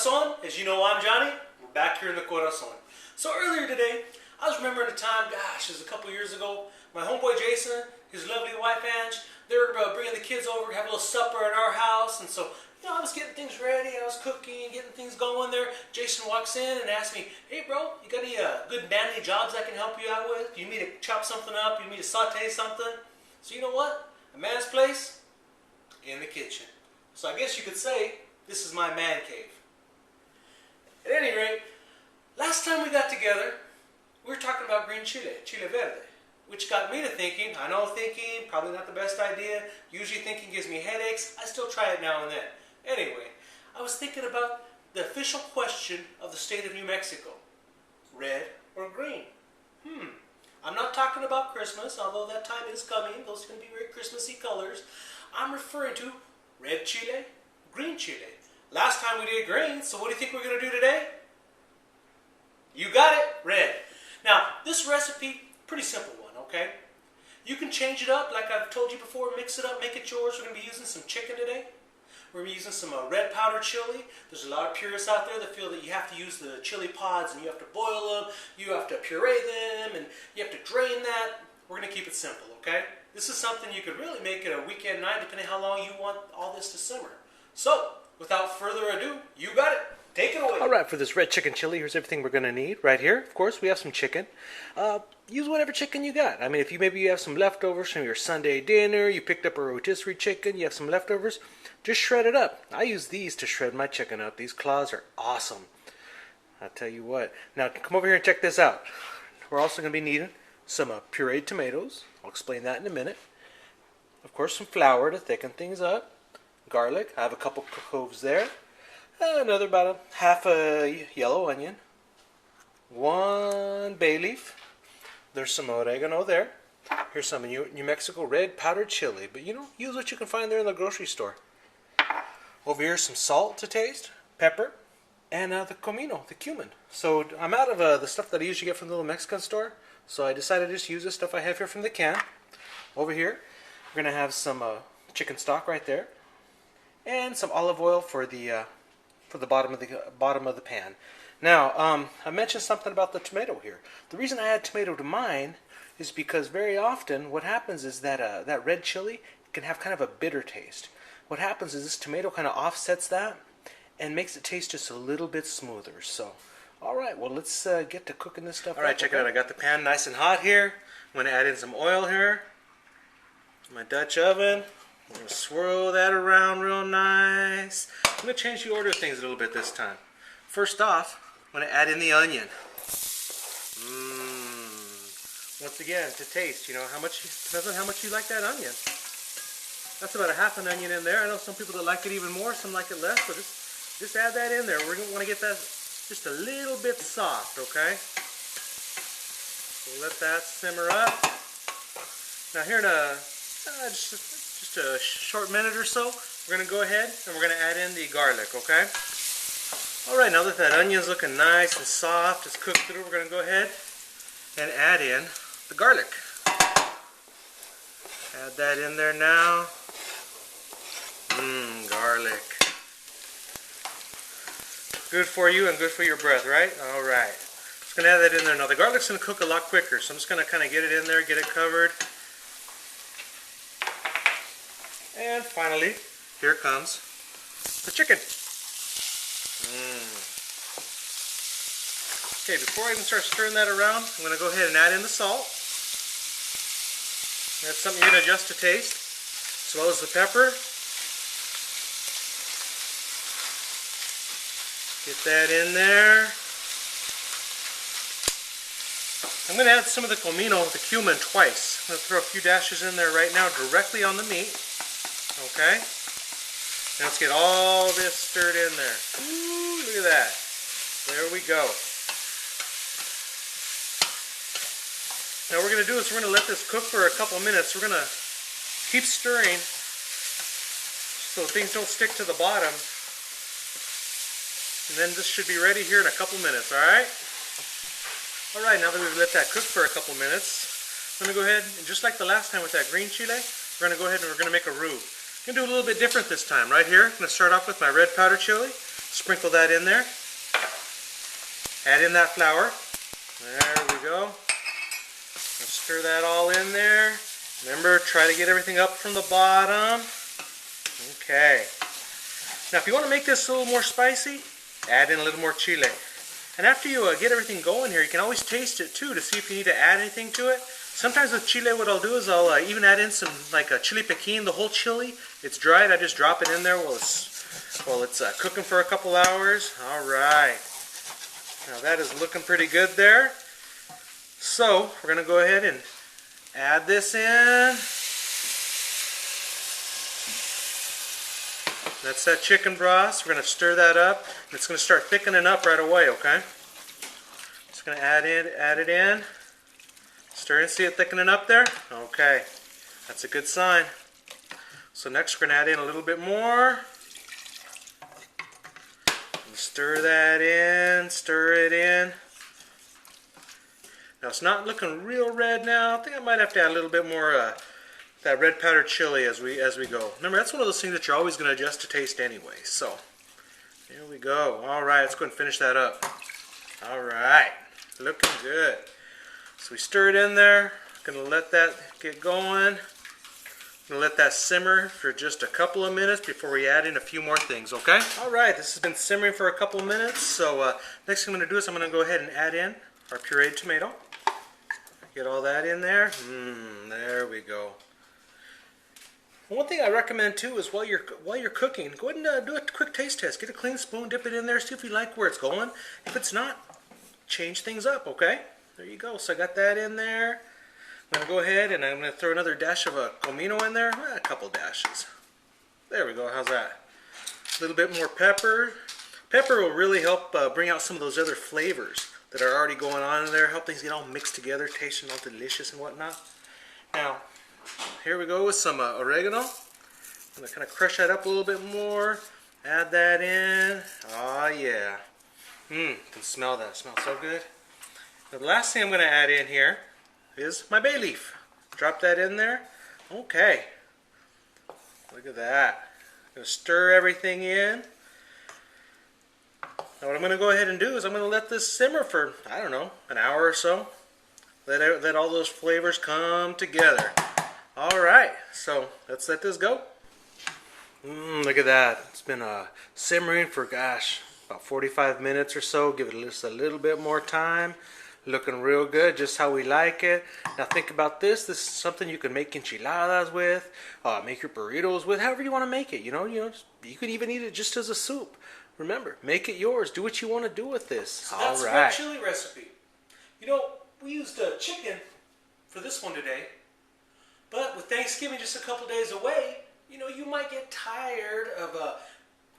Corazon. As you know, I'm Johnny. We're back here in the Corazon. So earlier today, I was remembering a time, gosh, it was a couple years ago. My homeboy Jason, his lovely wife Ange, they were bringing the kids over to have a little supper at our house. And so, I was getting things ready. I was cooking, getting things going there. Jason walks in and asks me, "Hey, bro, you got any good nanny jobs I can help you out with? Do you need me to chop something up? Do you need me to saute something?" So you know what? A man's place in the kitchen. So I guess you could say this is my man cave. At any rate, last time we got together, we were talking about green chile, chile verde, which got me to thinking. I know thinking, probably not the best idea. Usually thinking gives me headaches. I still try it now and then. Anyway, I was thinking about the official question of the state of New Mexico. Red or green? I'm not talking about Christmas, although that time is coming. Those are going to be very Christmassy colors. I'm referring to red chile, green chile. Last time we did green, so what do you think we're going to do today? You got it, red. Now, this recipe, pretty simple one, okay? You can change it up, like I've told you before, mix it up, make it yours. We're going to be using some chicken today. We're going to be using some red powdered chili. There's a lot of purists out there that feel that you have to use the chili pods and you have to boil them, you have to puree them, and you have to drain that. We're going to keep it simple, okay? This is something you could really make it a weekend night, depending how long you want all this to simmer. So, without further ado, you got it. Take it away. All right, for this red chicken chili, here's everything we're going to need right here. Of course, we have some chicken. Use whatever chicken you got. I mean, if maybe you have some leftovers from your Sunday dinner, you picked up a rotisserie chicken, you have some leftovers, just shred it up. I use these to shred my chicken up. These claws are awesome. I'll tell you what. Now, come over here and check this out. We're also going to be needing some pureed tomatoes. I'll explain that in a minute. Of course, some flour to thicken things up. Garlic. I have a couple cloves there. Another about a half a yellow onion. 1 bay leaf. There's some oregano there. Here's some New Mexico red powdered chili. But use what you can find there in the grocery store. Over here, some salt to taste, pepper, and the comino, the cumin. So I'm out of the stuff that I usually get from the little Mexican store. So I decided to just use the stuff I have here from the can. Over here, we're going to have some chicken stock right there. And some olive oil for the bottom of the pan. Now, I mentioned something about the tomato here. The reason I add tomato to mine is because very often what happens is that that red chili can have kind of a bitter taste. What happens is this tomato kind of offsets that and makes it taste just a little bit smoother. So, all right, well, let's get to cooking this stuff. All right, check it out. I got the pan nice and hot here. I'm going to add in some oil here. My Dutch oven. I'm going to swirl that around real nice. I'm going to change the order of things a little bit this time. First off, I'm going to add in the onion. Once again, to taste, depends on how much you like that onion. That's about a half an onion in there. I know some people that like it even more, some like it less, but just add that in there. We're going to want to get that just a little bit soft, okay? So let that simmer up. Now here in just a short minute or so, we're going to go ahead and we're going to add in the garlic, okay? Alright, now that onion's looking nice and soft, it's cooked through, we're going to go ahead and add in the garlic. Add that in there now. Garlic. Good for you and good for your breath, right? Alright. Just going to add that in there. Now the garlic's going to cook a lot quicker, so I'm just going to kind of get it in there, get it covered. And finally, here comes the chicken. Okay, before I even start stirring that around, I'm going to go ahead and add in the salt. That's something you're going to adjust to taste, as well as the pepper. Get that in there. I'm going to add some of the comino, the cumin, twice. I'm going to throw a few dashes in there right now, directly on the meat. Okay? Now let's get all this stirred in there. Ooh, look at that. There we go. Now what we're going to do is we're going to let this cook for a couple minutes. We're going to keep stirring so things don't stick to the bottom. And then this should be ready here in a couple minutes, alright? Alright, now that we've let that cook for a couple minutes, I'm going to go ahead, and just like the last time with that green chile, we're going to go ahead and we're going to make a roux. I'm going to do a little bit different this time. Right here, I'm going to start off with my red powder chili. Sprinkle that in there. Add in that flour. There we go. Now stir that all in there. Remember, try to get everything up from the bottom. Okay. Now if you want to make this a little more spicy, add in a little more chile. And after you get everything going here, you can always taste it too to see if you need to add anything to it. Sometimes with chile, what I'll do is I'll even add in some like a chili piquin, the whole chili. It's dried. I just drop it in there while it's cooking for a couple hours. All right. Now that is looking pretty good there. So we're going to go ahead and add this in. That's that chicken broth. So we're going to stir that up. And it's going to start thickening up right away, okay? Just going to add it in. Stir and see it thickening up there? Okay. That's a good sign. So next we're going to add in a little bit more. Stir that in. Stir it in. Now it's not looking real red now. I think I might have to add a little bit more that red powdered chili as we go. Remember, that's one of those things that you're always going to adjust to taste anyway. So, here we go. All right, let's go and finish that up. All right, looking good. So we stir it in there. Going to let that get going. Going to let that simmer for just a couple of minutes before we add in a few more things, okay? All right, this has been simmering for a couple of minutes. So next thing I'm going to do is I'm going to go ahead and add in our pureed tomato. Get all that in there. There we go. One thing I recommend too is while you're cooking, go ahead and do a quick taste test. Get a clean spoon, dip it in there, see if you like where it's going. If it's not, change things up, okay? There you go. So I got that in there. I'm going to go ahead and I'm going to throw another dash of comino in there. A couple dashes. There we go. How's that? A little bit more pepper. Pepper will really help bring out some of those other flavors that are already going on in there. Help things get all mixed together, tasting all delicious and whatnot. Now, here we go with some oregano. I'm going to kind of crush that up a little bit more. Add that in. Oh yeah. Can smell that. It smells so good. Now, the last thing I'm going to add in here is my bay leaf. Drop that in there. Okay. Look at that. I'm going to stir everything in. Now what I'm going to go ahead and do is I'm going to let this simmer for, I don't know, an hour or so. Let all those flavors come together. Alright, so let's let this go. Look at that. It's been simmering for, gosh, about 45 minutes or so. Give it just a little bit more time. Looking real good, just how we like it. Now think about this. This is something you can make enchiladas with, make your burritos with, however you want to make it. You can even eat it just as a soup. Remember, make it yours. Do what you want to do with this. So that's my chili recipe. We used chicken for this one today. But with Thanksgiving just a couple days away, you might get tired of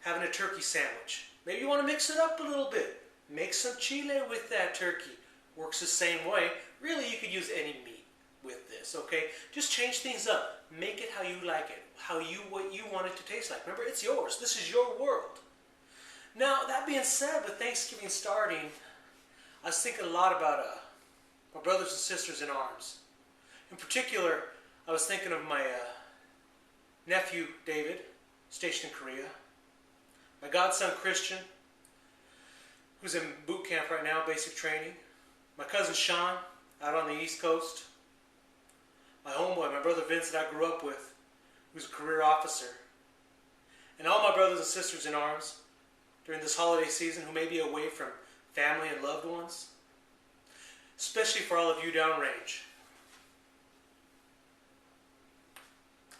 having a turkey sandwich. Maybe you want to mix it up a little bit. Make some chile with that turkey. Works the same way. Really, you could use any meat with this, okay? Just change things up. Make it how you like it. What you want it to taste like. Remember, it's yours. This is your world. Now, that being said, with Thanksgiving starting, I was thinking a lot about my brothers and sisters in arms. In particular, I was thinking of my nephew, David, stationed in Korea. My godson, Christian, who's in boot camp right now, basic training. My cousin, Sean, out on the East Coast. My homeboy, my brother Vince that I grew up with, who's a career officer. And all my brothers and sisters in arms during this holiday season who may be away from family and loved ones. Especially for all of you downrange.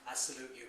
I salute you.